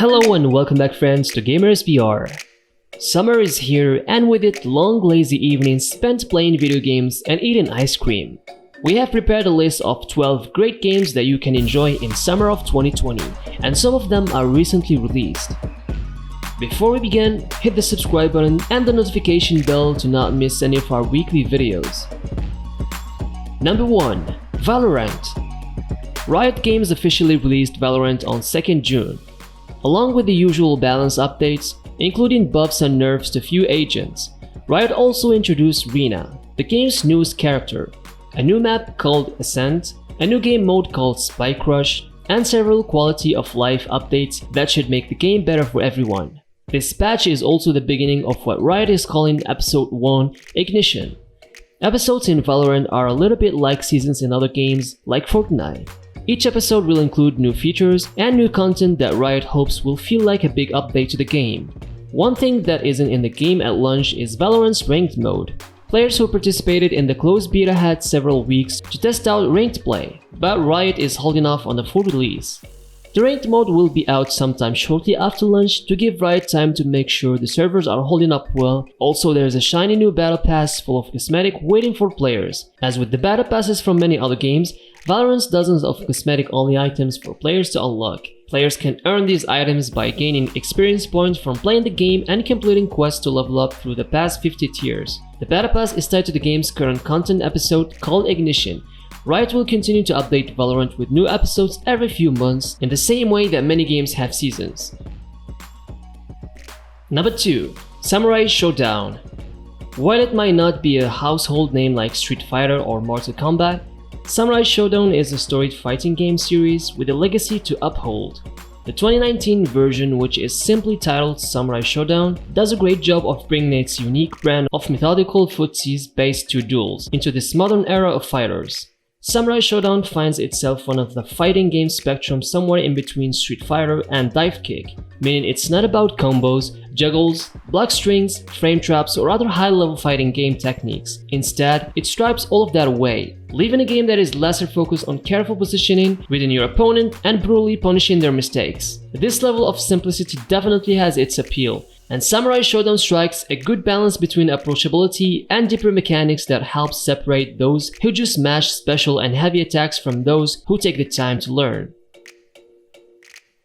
Hello and welcome back friends to Gamers VR. Summer is here and with it long lazy evenings spent playing video games and eating ice cream. We have prepared a list of 12 great games that you can enjoy in summer of 2020 and some of them are recently released. Before we begin, hit the subscribe button and the notification bell to not miss any of our weekly videos. Number 1. Valorant. Riot Games officially released Valorant on 2nd June. Along with the usual balance updates, including buffs and nerfs to few agents, Riot also introduced Reyna, the game's newest character, a new map called Ascent, a new game mode called Spike Rush, and several quality of life updates that should make the game better for everyone. This patch is also the beginning of what Riot is calling Episode 1 Ignition. Episodes in Valorant are a little bit like seasons in other games like Fortnite. Each episode will include new features and new content that Riot hopes will feel like a big update to the game. One thing that isn't in the game at launch is Valorant's ranked mode. Players who participated in the closed beta had several weeks to test out ranked play, but Riot is holding off on the full release. The ranked mode will be out sometime shortly after launch to give Riot time to make sure the servers are holding up well. Also, there's a shiny new battle pass full of cosmetic waiting for players. As with the battle passes from many other games, Valorant's dozens of cosmetic-only items for players to unlock. Players can earn these items by gaining experience points from playing the game and completing quests to level up through the past 50 tiers. The battle pass is tied to the game's current content episode called Ignition. Riot will continue to update Valorant with new episodes every few months in the same way that many games have seasons. Number 2. Samurai Shodown. While it might not be a household name like Street Fighter or Mortal Kombat, Samurai Shodown is a storied fighting game series with a legacy to uphold. The 2019 version, which is simply titled Samurai Shodown, does a great job of bringing its unique brand of methodical footsies-based to duels into this modern era of fighters. Samurai Shodown finds itself one of the fighting game spectrum somewhere in between Street Fighter and Dive Kick, meaning it's not about combos, juggles, block strings, frame traps, or other high-level fighting game techniques. Instead, it strips all of that away, leaving a game that is lesser focused on careful positioning within your opponent and brutally punishing their mistakes. This level of simplicity definitely has its appeal, and Samurai Shodown strikes a good balance between approachability and deeper mechanics that helps separate those who just mash special and heavy attacks from those who take the time to learn.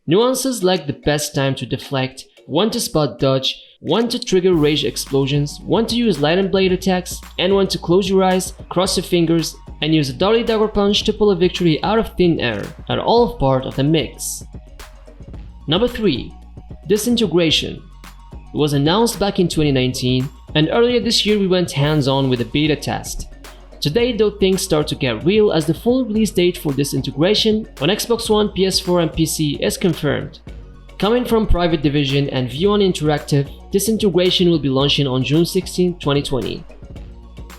Nuances like the best time to deflect, when to spot dodge, when to trigger rage explosions, when to use light and blade attacks, and when to close your eyes, cross your fingers, and use a dirty dagger punch to pull a victory out of thin air are all part of the mix. Number 3. Disintegration. It was announced back in 2019, and earlier this year we went hands-on with a beta test. Today though things start to get real as the full release date for Disintegration on Xbox One, PS4 and PC is confirmed. Coming from Private Division and View-On Interactive, Disintegration will be launching on June 16, 2020.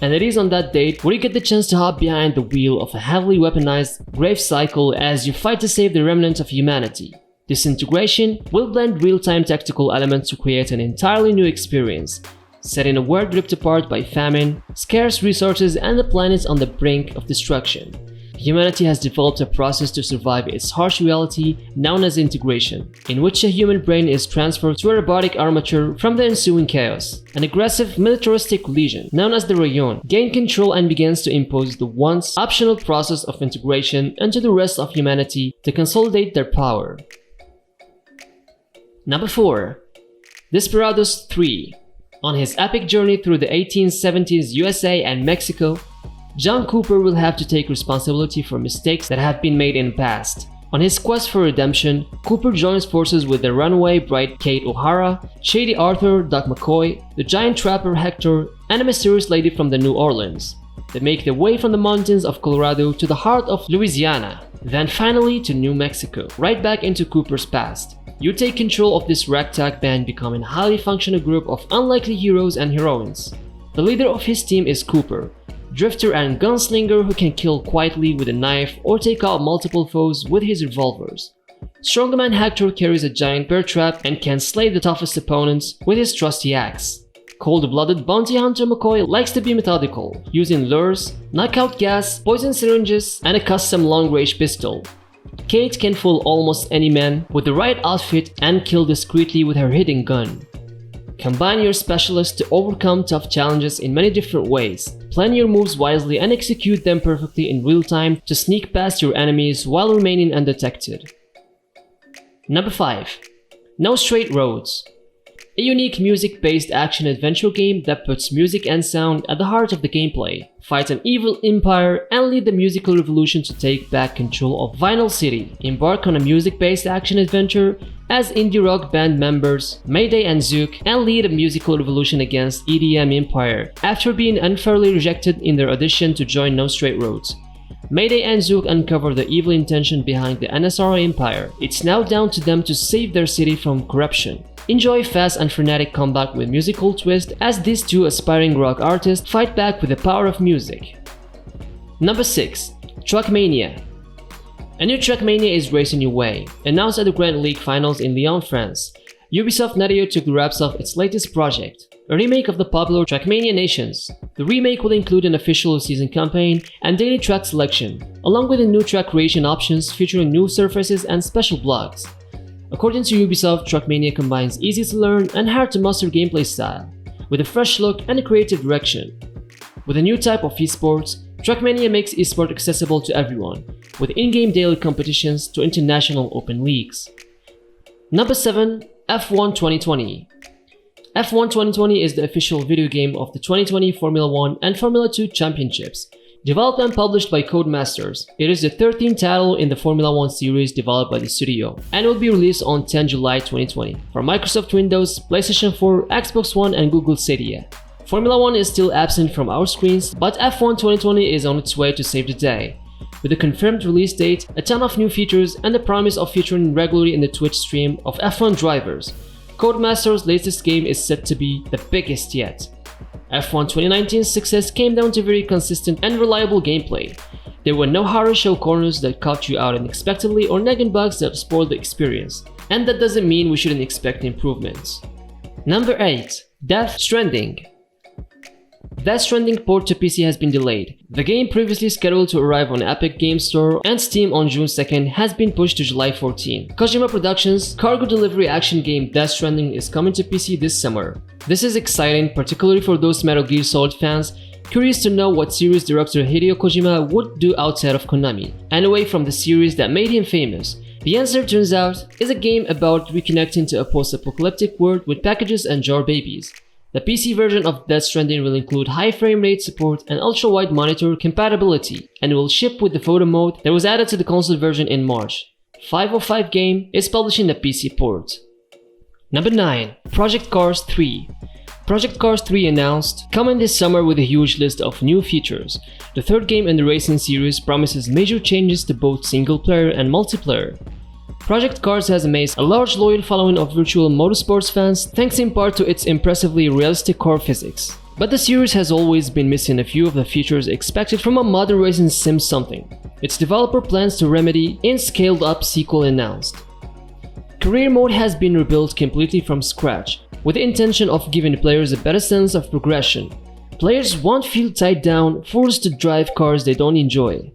And it is on that date where you get the chance to hop behind the wheel of a heavily weaponized grave cycle as you fight to save the remnant of humanity. Disintegration will blend real-time tactical elements to create an entirely new experience, set in a world ripped apart by famine, scarce resources, and the planet on the brink of destruction. Humanity has developed a process to survive its harsh reality known as integration, in which a human brain is transferred to a robotic armature from the ensuing chaos. An aggressive militaristic legion, known as the Rayon, gains control and begins to impose the once optional process of integration into the rest of humanity to consolidate their power. Number 4. Desperados III. On his epic journey through the 1870s USA and Mexico, John Cooper will have to take responsibility for mistakes that have been made in the past. On his quest for redemption, Cooper joins forces with the runaway bride Kate O'Hara, shady Arthur Doc McCoy, the giant trapper Hector, and a mysterious lady from the New Orleans. They make their way from the mountains of Colorado to the heart of Louisiana, then finally to New Mexico, right back into Cooper's past. You take control of this ragtag band, becoming a highly functional group of unlikely heroes and heroines. The leader of his team is Cooper, drifter and gunslinger who can kill quietly with a knife or take out multiple foes with his revolvers. Strongman Hector carries a giant bear trap and can slay the toughest opponents with his trusty axe. Cold-blooded bounty hunter McCoy likes to be methodical, using lures, knockout gas, poison syringes, and a custom long-range pistol. Kate can fool almost any man with the right outfit and kill discreetly with her hidden gun. Combine your specialists to overcome tough challenges in many different ways. Plan your moves wisely and execute them perfectly in real time to sneak past your enemies while remaining undetected. Number 5. No Straight Roads. A unique music-based action-adventure game that puts music and sound at the heart of the gameplay. Fight an evil empire and lead the musical revolution to take back control of Vinyl City. Embark on a music-based action-adventure as indie rock band members Mayday and Zook and lead a musical revolution against EDM Empire after being unfairly rejected in their audition to join No Straight Roads. Mayday and Zook uncover the evil intention behind the NSRA Empire. It's now down to them to save their city from corruption. Enjoy fast and frenetic combat with musical twist as these two aspiring rock artists fight back with the power of music. Number 6. Trackmania. A new Trackmania is racing your way. Announced at the Grand League Finals in Lyon, France, Ubisoft Nadio took the wraps off its latest project, a remake of the popular Trackmania Nations. The remake will include an official season campaign and daily track selection, along with new track creation options featuring new surfaces and special blocks. According to Ubisoft, Trackmania combines easy-to-learn and hard-to-master gameplay style, with a fresh look and a creative direction. With a new type of esports, Trackmania makes esport accessible to everyone, with in-game daily competitions to international open leagues. Number 7. F1 2020. F1 2020 is the official video game of the 2020 Formula 1 and Formula 2 championships. Developed and published by Codemasters, it is the 13th title in the Formula 1 series developed by the studio and will be released on 10 July 2020 for Microsoft Windows, PlayStation 4, Xbox One and Google Stadia. Formula 1 is still absent from our screens, but F1 2020 is on its way to save the day. With a confirmed release date, a ton of new features and the promise of featuring regularly in the Twitch stream of F1 drivers, Codemasters' latest game is set to be the biggest yet. F1 2019's success came down to very consistent and reliable gameplay. There were no horror show corners that caught you out unexpectedly or nagging bugs that spoiled the experience, and that doesn't mean we shouldn't expect improvements. Number 8. Death Stranding. Death Stranding port to PC has been delayed. The game, previously scheduled to arrive on Epic Games Store and Steam on June 2nd, has been pushed to July 14. Kojima Productions' cargo delivery action game Death Stranding is coming to PC this summer. This is exciting, particularly for those Metal Gear Solid fans curious to know what series director Hideo Kojima would do outside of Konami, and away from the series that made him famous. The answer, turns out, is a game about reconnecting to a post-apocalyptic world with packages and jar babies. The PC version of Death Stranding will include high frame rate support and ultra-wide monitor compatibility, and will ship with the photo mode that was added to the console version in March. 505 Game is publishing the PC port. Number 9. Project Cars 3. Project Cars 3 announced, coming this summer with a huge list of new features. The third game in the racing series promises major changes to both single-player and multiplayer. Project Cars has amassed a large loyal following of virtual motorsports fans thanks in part to its impressively realistic car physics. But the series has always been missing a few of the features expected from a modern racing sim something. Its developer plans to remedy in scaled-up sequel announced. Career mode has been rebuilt completely from scratch, with the intention of giving players a better sense of progression. Players won't feel tied down, forced to drive cars they don't enjoy.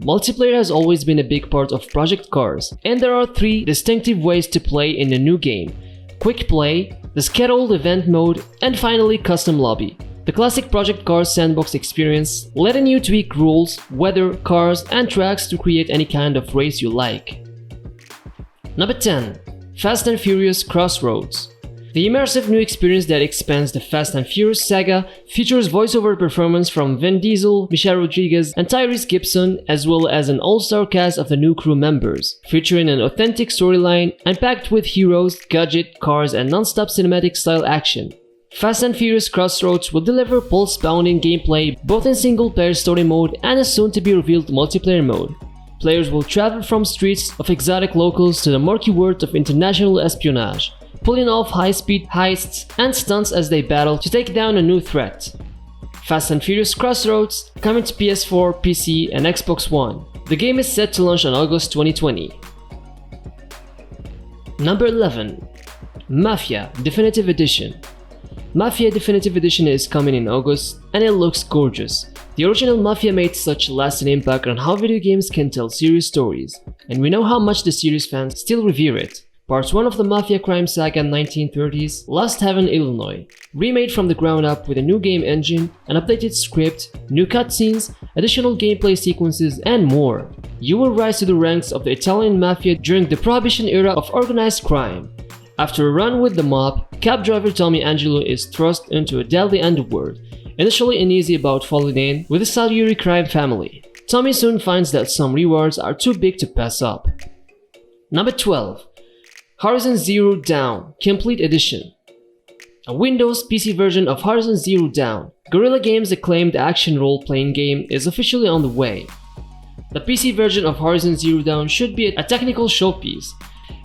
Multiplayer has always been a big part of Project Cars, and there are 3 distinctive ways to play in the new game: Quick Play, the scheduled event mode, and finally Custom Lobby. The classic Project Cars sandbox experience, letting you tweak rules, weather, cars, and tracks to create any kind of race you like. Number 10. Fast and Furious Crossroads. The immersive new experience that expands the Fast and Furious saga features voiceover performance from Vin Diesel, Michelle Rodriguez, and Tyrese Gibson, as well as an all-star cast of the new crew members, featuring an authentic storyline and packed with heroes, gadget, cars, and non-stop cinematic-style action. Fast and Furious Crossroads will deliver pulse-pounding gameplay both in single-player story mode and a soon-to-be-revealed multiplayer mode. Players will travel from streets of exotic locals to the murky world of international espionage, pulling off high-speed heists and stunts as they battle to take down a new threat. Fast and Furious Crossroads, coming to PS4, PC, and Xbox One. The game is set to launch on August 2020. Number 11. Mafia Definitive Edition. Mafia Definitive Edition is coming in August, and it looks gorgeous. The original Mafia made such a lasting impact on how video games can tell serious stories. and we know how much the series fans still revere it. Part 1 of the Mafia crime saga in 1930s, Lost Heaven, Illinois, remade from the ground up with a new game engine, an updated script, new cutscenes, additional gameplay sequences, and more. You will rise to the ranks of the Italian Mafia during the Prohibition era of organized crime. After a run with the mob, cab driver Tommy Angelo is thrust into a deadly underworld, initially uneasy about falling in with the Salieri crime family. Tommy soon finds that some rewards are too big to pass up. Number 12. Horizon Zero Dawn Complete Edition. A Windows PC version of Horizon Zero Dawn, Guerrilla Games' acclaimed action role-playing game, is officially on the way. The PC version of Horizon Zero Dawn should be a technical showpiece.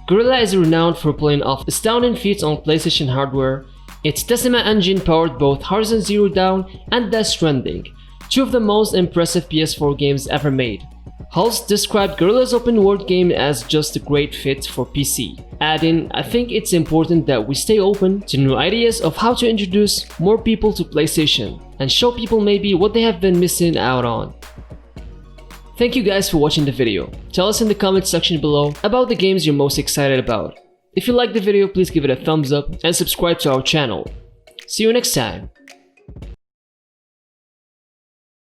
Guerrilla is renowned for pulling off astounding feats on PlayStation hardware. Its Decima engine powered both Horizon Zero Dawn and Death Stranding, two of the most impressive PS4 games ever made. Hulse described Guerrilla's open-world game as just a great fit for PC, adding, "I think it's important that we stay open to new ideas of how to introduce more people to PlayStation and show people maybe what they have been missing out on." Thank you guys for watching the video. Tell us in the comment section below about the games you're most excited about. If you liked the video, please give it a thumbs up and subscribe to our channel. See you next time.